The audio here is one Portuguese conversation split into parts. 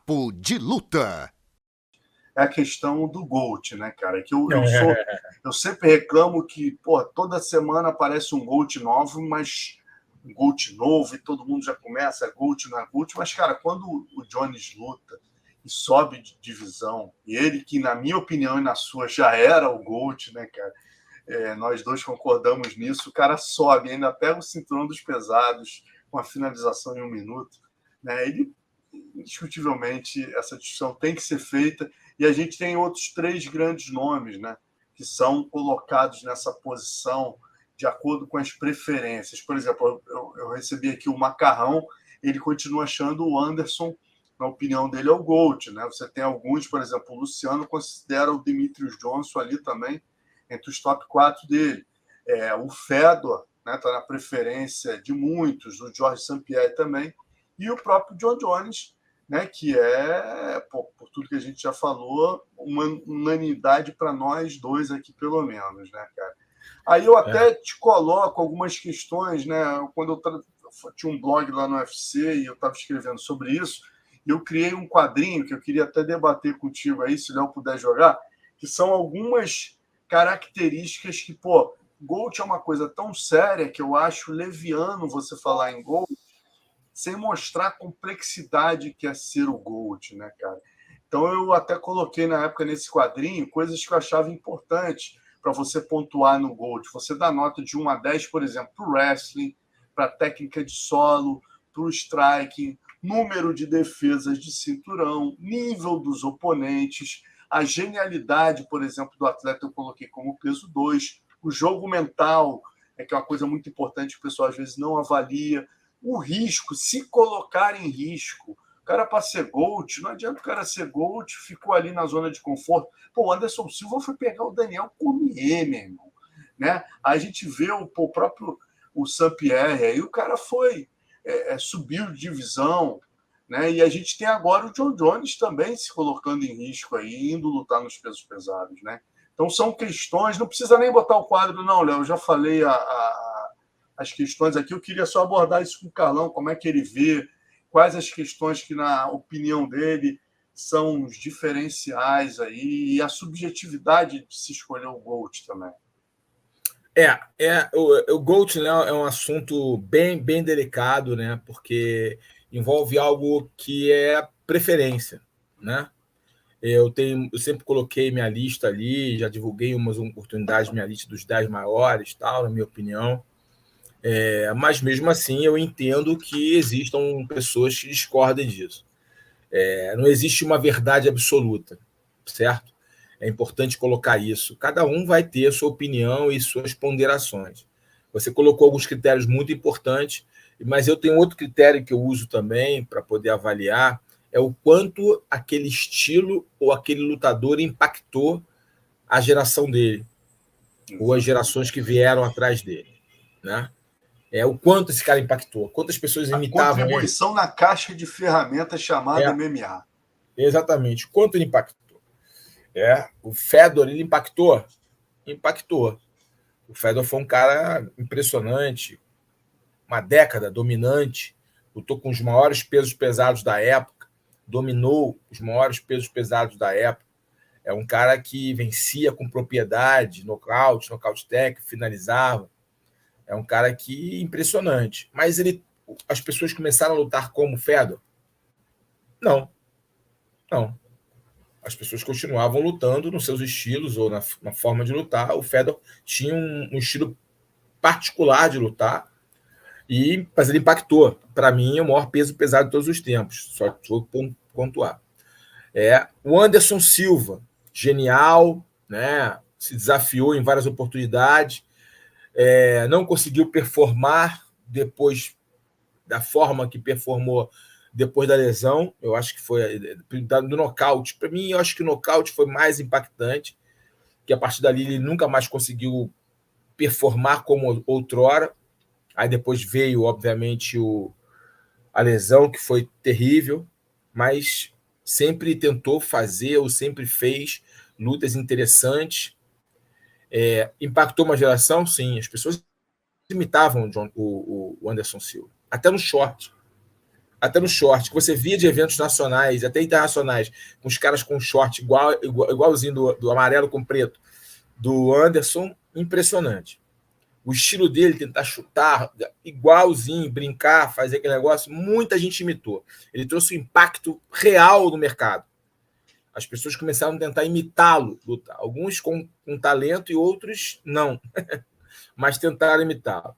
Papo de Luta. É a questão do GOAT, né, cara? Que eu sempre reclamo que, pô, toda semana aparece um GOAT novo, mas um GOAT novo e todo mundo já começa, GOAT não é GOAT, mas, cara, quando o Jones luta e sobe de divisão, e ele que, na minha opinião e na sua, já era o GOAT, né, cara? Nós dois concordamos nisso, o cara sobe, ainda pega o cinturão dos pesados com a finalização em 1 minuto, né? Ele, indiscutivelmente, essa discussão tem que ser feita, e a gente tem outros 3 grandes nomes, né, que são colocados nessa posição de acordo com as preferências. Por exemplo, eu recebi aqui o Macarrão, ele continua achando o Anderson, na opinião dele, é o GOAT, né? Você tem alguns, por exemplo, o Luciano considera o Demetrius Johnson ali também entre os top 4 dele. O Fedor, né, está na preferência de muitos, o George St. Pierre também, e o próprio John Jones, né, que por tudo que a gente já falou, uma unanimidade para nós dois aqui, pelo menos, né, cara? Aí eu até te coloco algumas questões, né? Quando eu tinha um blog lá no UFC e eu estava escrevendo sobre isso, e eu criei um quadrinho que eu queria até debater contigo aí, se o Léo puder jogar, que são algumas características que, pô, GOAT é uma coisa tão séria que eu acho leviano você falar em GOAT sem mostrar a complexidade que é ser o GOAT, né, cara? Então eu até coloquei na época nesse quadrinho coisas que eu achava importantes para você pontuar no GOAT. Você dá nota de 1 a 10, por exemplo, para o wrestling, para a técnica de solo, para o striking, número de defesas de cinturão, nível dos oponentes, a genialidade, por exemplo, do atleta eu coloquei como peso 2, o jogo mental, que é uma coisa muito importante que o pessoal às vezes não avalia, o risco, se colocar em risco. O cara, para ser GOAT, não adianta o cara ser GOAT, ficou ali na zona de conforto. Pô, o Anderson Silva foi pegar o Daniel Cormier, meu irmão. Né? Aí a gente vê o próprio o Saint-Pierre, aí o cara subiu de divisão, né? E a gente tem agora o John Jones também se colocando em risco aí, indo lutar nos pesos pesados, né? Então são questões, não precisa nem botar o quadro, não, Léo. Eu já falei as questões aqui, eu queria só abordar isso com o Carlão, como é que ele vê, quais as questões que, na opinião dele, são os diferenciais aí, e a subjetividade de se escolher o GOAT também. O GOAT, né, é um assunto bem, bem delicado, né, porque envolve algo que é preferência, né? Eu sempre coloquei minha lista ali, já divulguei umas oportunidades, minha lista dos 10 maiores, tal, na minha opinião. Mas mesmo assim eu entendo que existam pessoas que discordem disso. Não existe uma verdade absoluta, certo? É importante colocar isso. Cada um vai ter a sua opinião e suas ponderações. Você colocou alguns critérios muito importantes, mas eu tenho outro critério que eu uso também para poder avaliar, é o quanto aquele estilo ou aquele lutador impactou a geração dele, ou as gerações que vieram atrás dele, né? O quanto esse cara impactou, quantas pessoas imitavam ele. Contribuição na caixa de ferramentas chamada MMA. Exatamente, quanto ele impactou. O Fedor, ele impactou? Impactou. O Fedor foi um cara impressionante, uma década dominante, lutou com os maiores pesos pesados da época, dominou os maiores pesos pesados da época. É um cara que vencia com propriedade, nocaute técnico, finalizava. É um cara que impressionante. Mas as pessoas começaram a lutar como Fedor? Não. As pessoas continuavam lutando nos seus estilos ou na forma de lutar. O Fedor tinha um estilo particular de lutar, mas ele impactou. Para mim, é o maior peso pesado de todos os tempos. Só vou pontuar. O Anderson Silva, genial, né? Se desafiou em várias oportunidades, não conseguiu performar depois da forma que performou depois da lesão. Eu acho que foi do nocaute. Para mim, eu acho que o nocaute foi mais impactante, que a partir dali ele nunca mais conseguiu performar como outrora. Aí depois veio, obviamente, a lesão, que foi terrível, mas sempre tentou fazer, ou sempre fez lutas interessantes. Impactou uma geração, sim. As pessoas imitavam o Anderson Silva, até no short. até no short, que você via de eventos nacionais, até internacionais, com os caras com short igualzinho do amarelo com preto, do Anderson, impressionante. O estilo dele, tentar chutar igualzinho, brincar, fazer aquele negócio, muita gente imitou. Ele trouxe um impacto real no mercado. As pessoas começaram a tentar imitá-lo, alguns com talento e outros não, mas tentaram imitá-lo.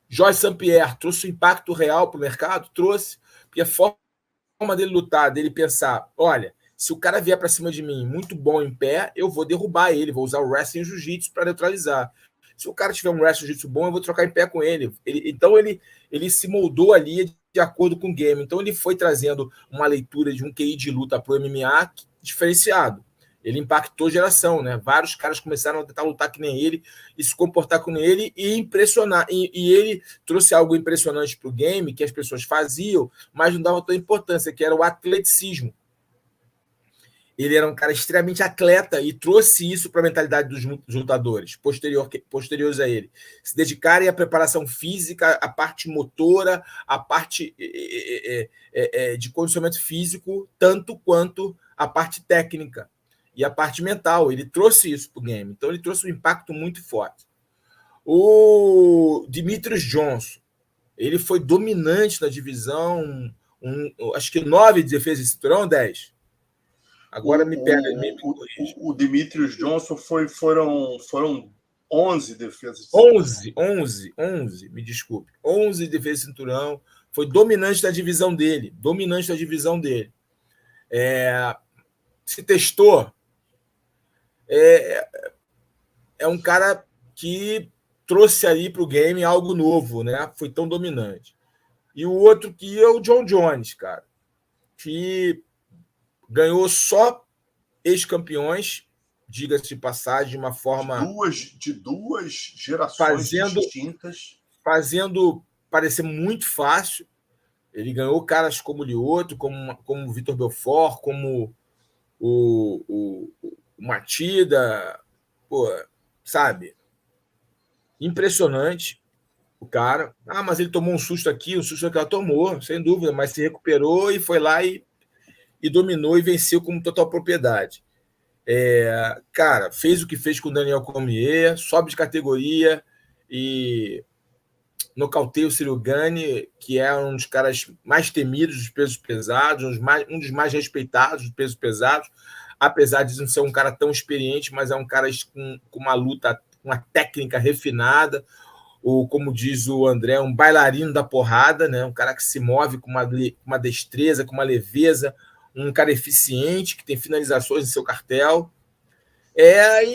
Jorge St-Pierre trouxe um impacto real para o mercado? Trouxe, porque a forma dele lutar, dele pensar, olha, se o cara vier para cima de mim muito bom em pé, eu vou derrubar ele, vou usar o wrestling e o jiu-jitsu para neutralizar. Se o cara tiver um wrestling jiu-jitsu bom, eu vou trocar em pé com ele. Então ele se moldou ali de acordo com o game. Então ele foi trazendo uma leitura de um QI de luta para o MMA diferenciado. Ele impactou geração, né? Vários caras começaram a tentar lutar que nem ele e se comportar com ele e impressionar. E ele trouxe algo impressionante para o game que as pessoas faziam, mas não davam tanta importância, que era o atleticismo. Ele era um cara extremamente atleta e trouxe isso para a mentalidade dos lutadores posteriores a ele. Se dedicarem à preparação física, à parte motora, à parte de condicionamento físico, tanto quanto a parte técnica e a parte mental. Ele trouxe isso para o game. Então, ele trouxe um impacto muito forte. O Demetrius Johnson, ele foi dominante na divisão, acho que 9 de defesa de cinturão, 10. Agora me pega. O Demetrius Johnson foram 11 defesas. 11, me desculpe. 11 defesas de cinturão. Foi dominante da divisão dele. Se testou. É um cara que trouxe ali para o game algo novo, né? Foi tão dominante. E o outro que é o John Jones, cara, que ganhou só ex-campeões, diga-se de passagem, de uma forma... De duas gerações distintas. Fazendo parecer muito fácil. Ele ganhou caras como o Lioto, como o Vitor Belfort, como o Matida. Pô, sabe? Impressionante o cara. Mas ele tomou um susto aqui, ela tomou, sem dúvida, mas se recuperou e foi lá e dominou e venceu com total propriedade. Cara, fez o que fez com o Daniel Cormier, sobe de categoria e nocauteia o Ciryl Gane, que é um dos caras mais temidos dos pesos pesados, um dos mais respeitados dos pesos pesados, apesar de não ser um cara tão experiente, mas é um cara com uma luta, uma técnica refinada, ou como diz o André, um bailarino da porrada, né? Um cara que se move com uma destreza, com uma leveza, um cara eficiente, que tem finalizações em seu cartel.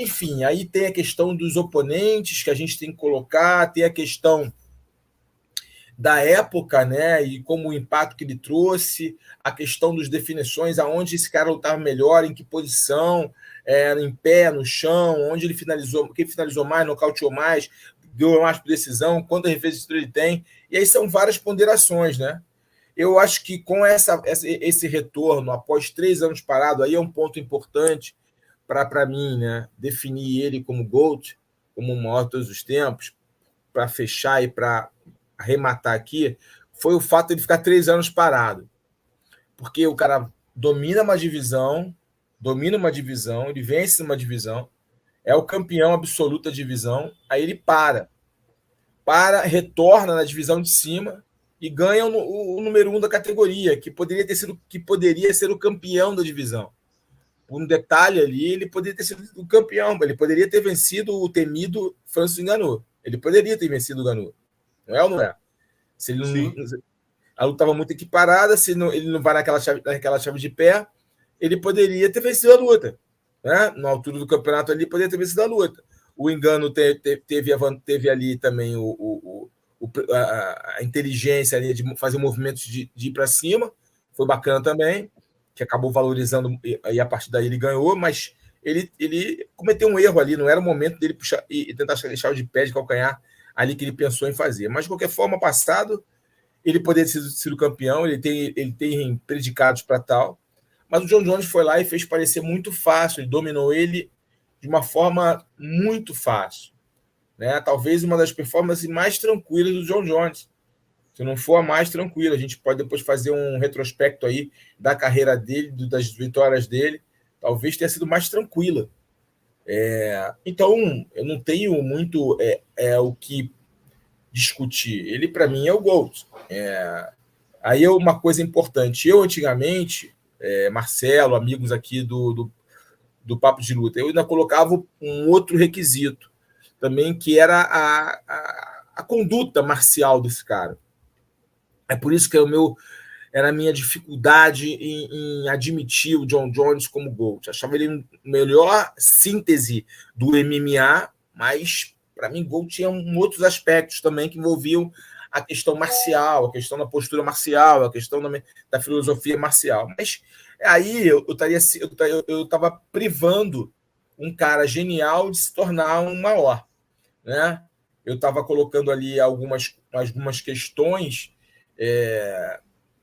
Enfim, aí tem a questão dos oponentes que a gente tem que colocar, tem a questão da época, né? E como o impacto que ele trouxe, a questão das definições, aonde esse cara lutava melhor, em que posição, em pé, no chão, onde ele finalizou, quem finalizou mais, nocauteou mais, deu mais por decisão, quantas defesas ele tem. E aí são várias ponderações, né? Eu acho que com esse retorno, após 3 anos parado, aí é um ponto importante para mim, né? Definir ele como GOAT, como o maior de todos os tempos, para fechar e para arrematar aqui, foi o fato de ele ficar 3 anos parado. Porque o cara domina uma divisão, ele vence uma divisão, é o campeão absoluto da divisão, aí ele retorna na divisão de cima e ganha o número 1 da categoria, que poderia ser o campeão da divisão. Por um detalhe ali, ele poderia ter sido o campeão, ele poderia ter vencido o temido Francis Ngannou. Ele poderia ter vencido o Ngannou. Não é ou não é? Se ele não, a luta estava muito equiparada, se ele não vai naquela chave de pé, ele poderia ter vencido a luta. Né? Na altura do campeonato ali, poderia ter vencido a luta. O Ngannou teve ali também a inteligência ali de fazer movimentos de ir para cima, foi bacana também, que acabou valorizando, e a partir daí ele ganhou, mas ele cometeu um erro ali, não era o momento dele puxar e tentar deixar o de pé de calcanhar ali que ele pensou em fazer. Mas, de qualquer forma, passado, ele poderia ter sido campeão, ele tem predicados para tal, mas o John Jones foi lá e fez parecer muito fácil, ele dominou ele de uma forma muito fácil. Né? Talvez uma das performances mais tranquilas do John Jones. Se não for a mais, tranquilo. A gente pode depois fazer um retrospecto aí da carreira dele, das vitórias dele. Talvez tenha sido mais tranquila. Então, eu não tenho muito o que discutir. Ele, para mim, é o GOAT. Aí uma coisa importante. Eu, antigamente, Marcelo, amigos aqui do Papo de Luta, eu ainda colocava um outro requisito também, que era a conduta marcial desse cara. É por isso que era a minha dificuldade em admitir o John Jones como GOAT. Achava ele a melhor síntese do MMA, mas, para mim, GOAT tinha outros aspectos também que envolviam a questão marcial, a questão da postura marcial, a questão da filosofia marcial. Mas aí eu estava privando um cara genial de se tornar um maior, né? Eu estava colocando ali algumas questões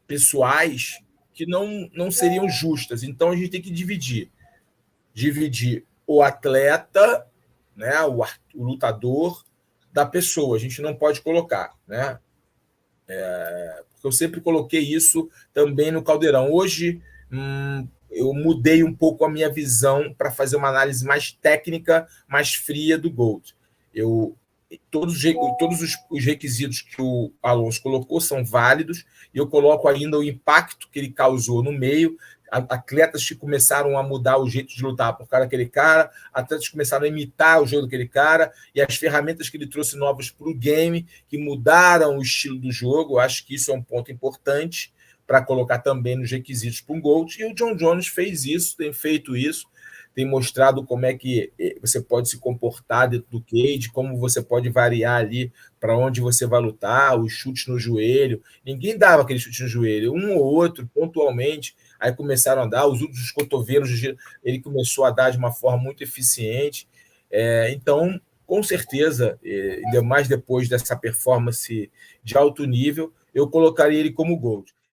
pessoais que não seriam justas. Então a gente tem que dividir o atleta, né, o lutador, da pessoa. A gente não pode colocar, né? Porque eu sempre coloquei isso também no Caldeirão. Hoje eu mudei um pouco a minha visão para fazer uma análise mais técnica, mais fria do GOAT. Todos os requisitos que o Alonso colocou são válidos, e eu coloco ainda o impacto que ele causou no meio, atletas que começaram a mudar o jeito de lutar por causa daquele cara, atletas que começaram a imitar o jogo daquele cara, e as ferramentas que ele trouxe novas para o game, que mudaram o estilo do jogo. Eu acho que isso é um ponto importante para colocar também nos requisitos para um GOAT, e o John Jones fez isso, tem feito isso, tem mostrado como é que você pode se comportar dentro do cage, como você pode variar ali para onde você vai lutar, os chutes no joelho. Ninguém dava aquele chute no joelho, um ou outro, pontualmente, aí começaram a dar, os últimos cotovelos, ele começou a dar de uma forma muito eficiente. Então, com certeza, ainda mais depois dessa performance de alto nível, eu colocaria ele como GOAT.